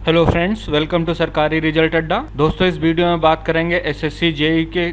Hello friends, welcome to सरकारी result अड्डा। दोस्तों, इस वीडियो में बात करेंगे एसएससी जेईई के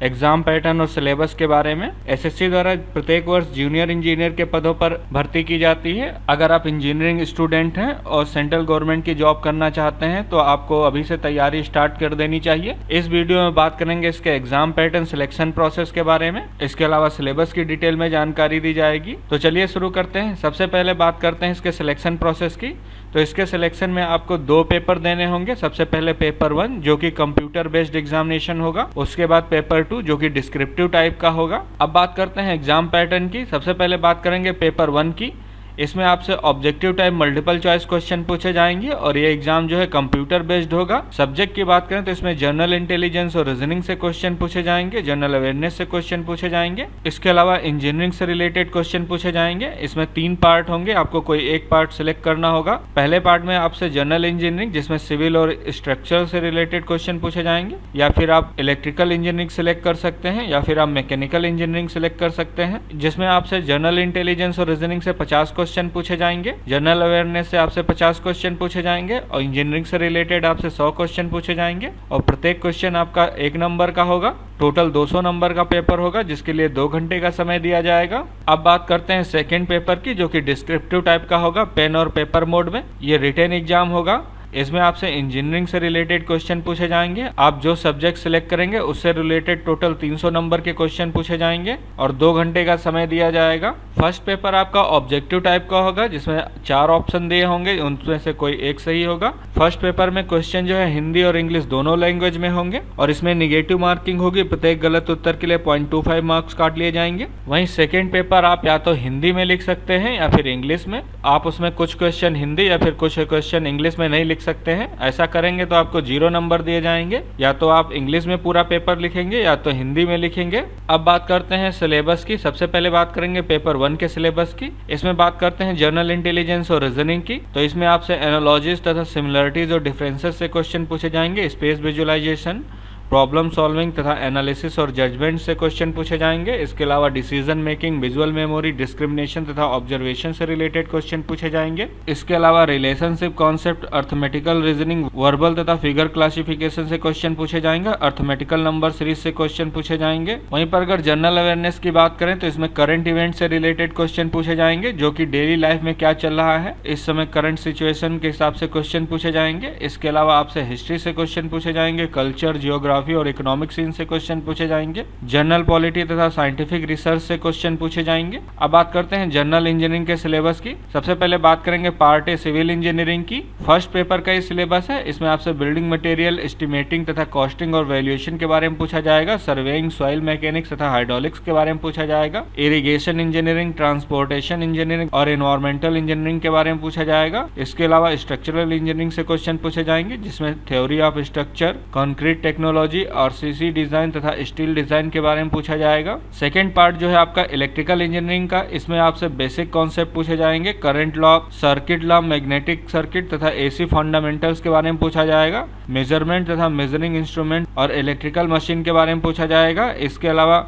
एग्जाम पैटर्न और सिलेबस के बारे में। एसएससी द्वारा प्रत्येक वर्ष जूनियर इंजीनियर के पदों पर भर्ती की जाती है। अगर आप इंजीनियरिंग स्टूडेंट हैं और सेंट्रल गवर्नमेंट की जॉब करना चाहते हैं तो आपको अभी से तैयारी स्टार्ट कर देनी चाहिए। इस वीडियो में बात करेंगे इसके एग्जाम पैटर्न, सिलेक्शन प्रोसेस के बारे में। इसके अलावा सिलेबस की डिटेल में जानकारी दी जाएगी। तो चलिए शुरू करते हैं। सबसे पहले बात करते हैं इसके सिलेक्शन प्रोसेस की। तो इसके सिलेक्शन में आपको 2 पेपर देने होंगे। सबसे पहले पेपर 1 जो कि कंप्यूटर बेस्ड एग्जामिनेशन होगा, उसके बाद पेपर 2 जो कि डिस्क्रिप्टिव टाइप का होगा। अब बात करते हैं एग्जाम पैटर्न की। सबसे पहले बात करेंगे पेपर 1 की। इसमें आपसे objective type multiple choice question पूछे जाएंगे और ये एग्जाम जो है कंप्यूटर बेस्ड होगा। सब्जेक्ट की बात करें तो इसमें जनरल इंटेलिजेंस और रीजनिंग से क्वेश्चन पूछे जाएंगे, जनरल अवेयरनेस से क्वेश्चन पूछे जाएंगे। इसके अलावा इंजीनियरिंग से रिलेटेड क्वेश्चन पूछे जाएंगे। इसमें 3 पार्ट होंगे, आपको कोई एक पार्ट सिलेक्ट करना होगा। पहले पार्ट में आपसे जनरल इंजीनियरिंग जिसमें सिविल और स्ट्रक्चर से रिलेटेड क्वेश्चन पूछे जाएंगे, या फिर आप इलेक्ट्रिकल इंजीनियरिंग सिलेक्ट कर सकते हैं, या फिर आप मैकेनिकल इंजीनियरिंग सिलेक्ट कर सकते हैं, जिसमें आपसे जनरल इंटेलिजेंस और रीजनिंग से 50 क्वेश्चन पूछे जाएंगे, जनरल अवेयरनेस से आपसे 50 क्वेश्चन पूछे जाएंगे और इंजीनियरिंग से रिलेटेड आपसे 100 क्वेश्चन पूछे जाएंगे और प्रत्येक क्वेश्चन आपका 1 नंबर का होगा। टोटल 200 नंबर का पेपर होगा जिसके लिए 2 घंटे का समय दिया जाएगा। अब बात करते हैं सेकेंड पेपर की, जो कि डिस्क्रिप्टिव टाइप का होगा, पेन और पेपर मोड में। ये रिटेन एग्जाम होगा। इसमें आपसे इंजीनियरिंग से रिलेटेड क्वेश्चन पूछे जाएंगे। आप जो सब्जेक्ट सिलेक्ट करेंगे उससे रिलेटेड टोटल 300 नंबर के क्वेश्चन पूछे जाएंगे और 2 घंटे का समय दिया जाएगा। फर्स्ट पेपर आपका ऑब्जेक्टिव टाइप का होगा जिसमें 4 ऑप्शन दिए होंगे, उनमें से कोई एक सही होगा। फर्स्ट पेपर में क्वेश्चन जो है हिंदी और इंग्लिश दोनों लैंग्वेज में होंगे और इसमें निगेटिव मार्किंग होगी। प्रत्येक गलत उत्तर के लिए 0.25 मार्क्स काट लिए जाएंगे। वहीं सेकेंड पेपर आप या तो हिंदी में लिख सकते हैं या फिर इंग्लिश में। आप उसमें कुछ क्वेश्चन हिंदी या फिर कुछ क्वेश्चन इंग्लिश में नहीं लिख सकते हैं। ऐसा करेंगे तो आपको 0 नंबर दिए जाएंगे। या तो आप इंग्लिश में पूरा पेपर लिखेंगे या तो हिंदी में लिखेंगे। अब बात करते हैं सिलेबस की। सबसे पहले बात करेंगे पेपर 1 के सिलेबस की। इसमें बात करते हैं जनरल इंटेलिजेंस और रीजनिंग की। तो इसमें आपसे एनालॉजीज तथा सिमिलरिटीज और डिफरेंसेस से क्वेश्चन पूछे जाएंगे। स्पेस विजुअलाइजेशन, प्रॉब्लम सॉल्विंग तथा एनालिसिस और जजमेंट से क्वेश्चन पूछे जाएंगे। इसके अलावा decision making, visual memory, discrimination तथा ऑब्जर्वेशन से रिलेटेड क्वेश्चन पूछे जाएंगे। इसके अलावा relationship concept, arithmetical reasoning, verbal तथा फिगर क्लासिफिकेशन से क्वेश्चन पूछे जाएंगे। अर्थमेटिकल नंबर सीरीज से क्वेश्चन पूछे जाएंगे। वहीं पर अगर जनरल अवेयरनेस की बात करें तो इसमें करंट इवेंट से रिलेटेड क्वेश्चन पूछे जाएंगे, जो कि डेली लाइफ में क्या चल रहा है इस समय करंट सिचुएशन के हिसाब से क्वेश्चन पूछे जाएंगे। इसके अलावा आपसे हिस्ट्री से क्वेश्चन पूछे जाएंगे, कल्चर, जियोग्राफी और इकोनॉमिक सीन से क्वेश्चन पूछे जाएंगे। जनरल पॉलिटी तथा साइंटिफिक रिसर्च से क्वेश्चन पूछे जाएंगे। अब बात करते हैं जनरल इंजीनियरिंग के सिलेबस की। सबसे पहले बात करेंगे पार्ट ए सिविल इंजीनियरिंग की। फर्स्ट पेपर का ये सिलेबस है। इसमें आपसे बिल्डिंग मटेरियल, एस्टिमेटिंग तथा कॉस्टिंग और वैल्यूएशन के बारे में पूछा जाएगा। सर्वेइंग, सॉइल मैकेनिक्स तथा हाइड्रोलिक्स के बारे में पूछा जाएगा। इरिगेशन इंजीनियरिंग, ट्रांसपोर्टेशन इंजीनियरिंग और एनवायरमेंटल इंजीनियरिंग के बारे में पूछा जाएगा। इसके अलावा स्ट्रक्चरल इंजीनियरिंग से क्वेश्चन पूछे जाएंगे, जिसमें theory of structure, concrete technology, RCC design तथा स्टील डिजाइन के बारे में पूछा जाएगा। सेकेंड पार्ट जो है आपका इलेक्ट्रिकल इंजीनियरिंग का। इसमें आपसे बेसिक कॉन्सेप्ट पूछे जाएंगे, current law, circuit law, magnetic circuit तथा एसी फंडामेंटल्स के बारे में पूछा जाएगा। मेजरमेंट तथा मेजरिंग इंस्ट्रूमेंट और इलेक्ट्रिकल मशीन के बारे में पूछा जाएगा। इसके अलावा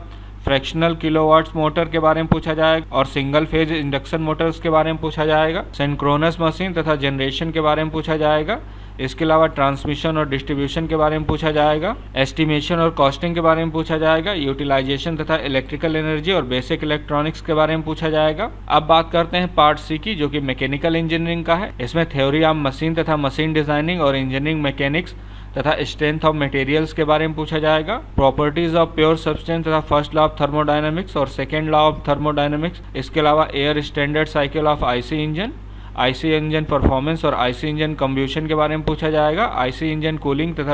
फ्रैक्शनल किलोवाट्स मोटर के बारे में पूछा जाएगा और सिंगल फेज इंडक्शन मोटर्स के बारे में पूछा जाएगा। सिंक्रोनस मशीन तथा जनरेशन के बारे में पूछा जाएगा। इसके अलावा ट्रांसमिशन और डिस्ट्रीब्यूशन के बारे में पूछा जाएगा। एस्टिमेशन और कॉस्टिंग के बारे में पूछा जाएगा। यूटिलाइजेशन तथा इलेक्ट्रिकल एनर्जी और बेसिक इलेक्ट्रॉनिक्स के बारे में पूछा जाएगा। अब बात करते हैं पार्ट सी की, जो कि मैकेनिकल इंजीनियरिंग का है। इसमें थ्योरी ऑफ मशीन तथा मशीन डिजाइनिंग और इंजीनियरिंग मैकेनिक्स तथा स्ट्रेंथ ऑफ मटेरियल्स के बारे में पूछा जाएगा। प्रॉपर्टीज ऑफ प्योर सब्सटेंस तथा फर्स्ट लॉ ऑफ थर्मोडायनेमिक्स और सेकेंड लॉ ऑफ थर्मोडायनेमिक्स। इसके अलावा air standard cycle of IC engine, IC engine performance और आईसी इंजन कंब्यूशन के बारे में पूछा जाएगा। आईसी इंजन कूलिंग तथा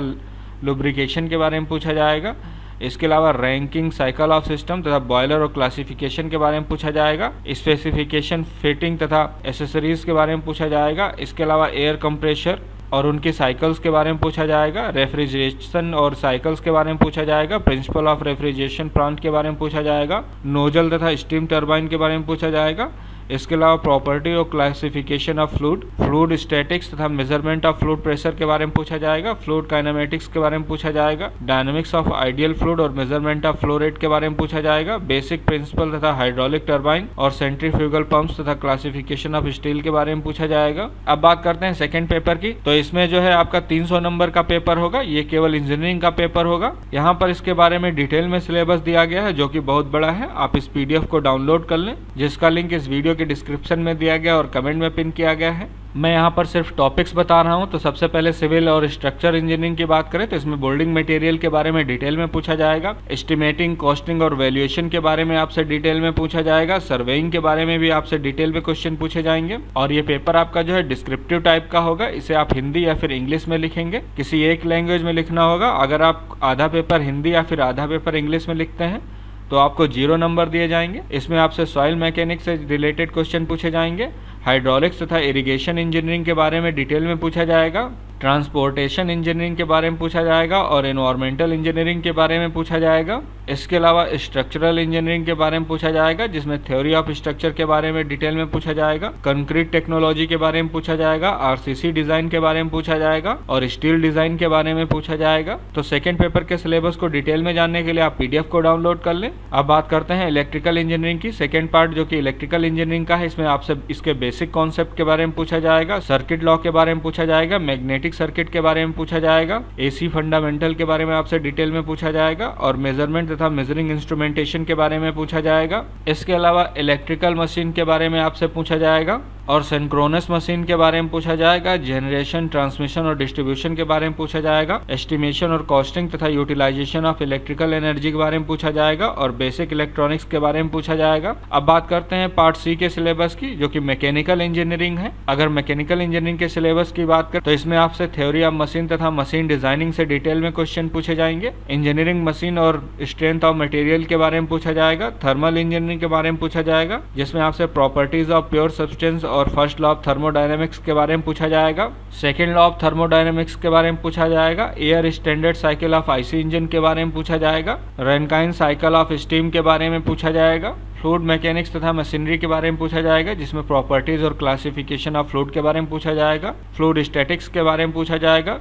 लुब्रिकेशन के बारे में पूछा जाएगा। इसके अलावा रैंकिंग साइकिल ऑफ सिस्टम तथा बॉयलर और क्लासिफिकेशन के बारे में पूछा जाएगा। स्पेसिफिकेशन, फिटिंग तथा एसेसरीज के बारे में पूछा जाएगा। इसके अलावा एयर कंप्रेशर और उनकी साइकिल्स के बारे में पूछा जाएगा। रेफ्रिजरेशन और साइकिल्स के बारे में पूछा जाएगा। प्रिंसिपल ऑफ रेफ्रिजरेशन प्लांट के बारे में पूछा जाएगा। नोजल तथा स्टीम टरबाइन के बारे में पूछा जाएगा। इसके अलावा प्रॉपर्टी और क्लासिफिकेशन ऑफ फ्लूइड स्टैटिक्स तथा मेजरमेंट ऑफ फ्लूइड प्रेशर के बारे में पूछा जाएगा, फ्लूइड काइनेमेटिक्स के बारे में पूछा जाएगा, डायनामिक्स ऑफ आइडियल फ्लूइड और मेजरमेंट ऑफ फ्लो रेट के बारे में पूछा जाएगा, बेसिक प्रिंसिपल तथा हाइड्रोलिक टरबाइन और सेंट्रीफ्यूगल पंप्स तथा क्लासिफिकेशन ऑफ स्टील के बारे में पूछा जाएगा। अब बात करते हैं सेकंड पेपर की। तो इसमें जो है आपका 300 नंबर का पेपर होगा, ये केवल इंजीनियरिंग का पेपर होगा। यहाँ पर इसके बारे में डिटेल में सिलेबस दिया गया है जो कि बहुत बड़ा है। आप इस पीडीएफ को डाउनलोड कर लें, जिसका लिंक इस वीडियो के डिस्क्रिप्शन में दिया गया और कमेंट में पिन किया गया है। मैं यहाँ पर सिर्फ टॉपिक्स बता रहा हूँ। तो सबसे पहले सिविल और स्ट्रक्चर इंजीनियरिंग की बात करें तो इसमें बिल्डिंग मटेरियल के बारे में डिटेल में पूछा जाएगा, एस्टिमेटिंग, कॉस्टिंग और वैल्यूएशन के बारे में आपसे डिटेल में पूछा जाएगा, सर्वेइंग के बारे में भी आपसे डिटेल में क्वेश्चन पूछे जाएंगे। और ये पेपर आपका जो है डिस्क्रिप्टिव टाइप का होगा, इसे आप हिंदी या फिर इंग्लिश में लिखेंगे, किसी एक लैंग्वेज में लिखना होगा। अगर आप आधा पेपर हिंदी या फिर आधा पेपर इंग्लिश में लिखते हैं तो आपको 0 नंबर दिए जाएंगे। इसमें आपसे सॉइल मैकेनिक्स से रिलेटेड क्वेश्चन पूछे जाएंगे, हाइड्रोलिक्स तथा इरिगेशन इंजीनियरिंग के बारे में डिटेल में पूछा जाएगा, ट्रांसपोर्टेशन इंजीनियरिंग के बारे में पूछा जाएगा और एनवायरमेंटल इंजीनियरिंग के बारे में पूछा जाएगा। इसके अलावा स्ट्रक्चरल इंजीनियरिंग के बारे में पूछा जाएगा, जिसमें थ्योरी ऑफ स्ट्रक्चर के बारे में डिटेल में पूछा जाएगा, कंक्रीट टेक्नोलॉजी के बारे में पूछा जाएगा, आरसीसी डिजाइन के बारे में पूछा जाएगा और स्टील डिजाइन के बारे में पूछा जाएगा। तो सेकंड पेपर के सिलेबस को डिटेल में जानने के लिए आप पीडीएफ को डाउनलोड कर लें। अब बात करते हैं इलेक्ट्रिकल इंजीनियरिंग की सेकंड पार्ट, जो कि इलेक्ट्रिकल इंजीनियरिंग का है। इसमें आपसे इसके बेसिक कॉन्सेप्ट के बारे में पूछा जाएगा, सर्किट लॉ के बारे में पूछा जाएगा, मैग्नेटिक सर्किट के बारे में पूछा जाएगा, एसी फंडामेंटल के बारे में आपसे डिटेल में पूछा जाएगा और मेजरमेंट तथा मेजरिंग इंस्ट्रूमेंटेशन के बारे में पूछा जाएगा। इसके अलावा इलेक्ट्रिकल मशीन के बारे में आपसे पूछा जाएगा और सिंक्रोनस मशीन के बारे में पूछा जाएगा, जनरेशन, ट्रांसमिशन और डिस्ट्रीब्यूशन के बारे में पूछा जाएगा, एस्टिमेशन और कॉस्टिंग तथा यूटिलाइजेशन ऑफ इलेक्ट्रिकल एनर्जी के बारे में पूछा जाएगा और बेसिक इलेक्ट्रॉनिक्स के बारे में पूछा जाएगा। अब बात करते हैं पार्ट सी के सिलेबस की, जो कि मैकेनिकल इंजीनियरिंग है। अगर मैकेनिकल इंजीनियरिंग के सिलेबस की बात करें तो इसमें आपसे थ्योरी ऑफ मशीन तथा मशीन डिजाइनिंग से डिटेल में क्वेश्चन पूछे जाएंगे, इंजीनियरिंग मशीन और स्ट्रेंथ ऑफ मटेरियल के बारे में पूछा जाएगा, थर्मल इंजीनियरिंग के बारे में पूछा जाएगा, जिसमें आपसे प्रॉपर्टीज ऑफ प्योर सब्सटेंस और फर्स्ट लॉ ऑफ थर्मोडायनेमिक्स के बारे में पूछा जाएगा, सेकंड लॉ ऑफ थर्मोडायनेमिक्स के बारे में पूछा जाएगा, air standard cycle of IC engine के बारे में पूछा जाएगा, रैनकाइन साइकिल ऑफ स्टीम के बारे में पूछा जाएगा, फ्लूइड मैकेनिक्स तथा मशीनरी के बारे में पूछा जाएगा, जिसमें प्रॉपर्टीज और क्लासिफिकेशन ऑफ फ्लूइड के बारे में पूछा जाएगा, फ्लूइड स्टैटिक्स के बारे में पूछा जाएगा,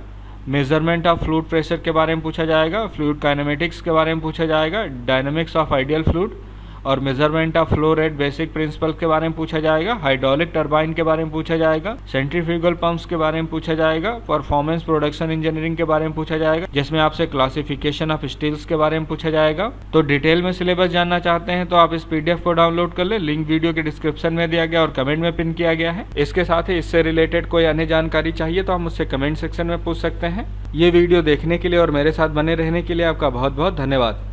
मेजरमेंट ऑफ फ्लूइड प्रेशर के बारे में पूछा जाएगा, फ्लूइड काइनेमेटिक्स के बारे में पूछा जाएगा, डायनामिक्स ऑफ आइडियल फ्लूइड और measurement of flow rate, basic principle के बारे में पूछा जाएगा, हाइड्रोलिक टरबाइन के बारे में पूछा जाएगा, सेंट्रीफ्यूगल पंप्स के बारे में पूछा जाएगा, परफॉर्मेंस प्रोडक्शन इंजीनियरिंग के बारे में पूछा जाएगा, जिसमें आपसे क्लासिफिकेशन ऑफ स्टील्स के बारे में पूछा जाएगा। तो डिटेल में सिलेबस जानना चाहते हैं तो आप इस पीडीएफ को डाउनलोड कर ले, लिंक वीडियो के डिस्क्रिप्शन में दिया गया और कमेंट में पिन किया गया है। इसके साथ ही इससे रिलेटेड कोई अन्य जानकारी चाहिए तो आप मुझसे कमेंट सेक्शन में पूछ सकते हैं। ये वीडियो देखने के लिए और मेरे साथ बने रहने के लिए आपका बहुत बहुत धन्यवाद।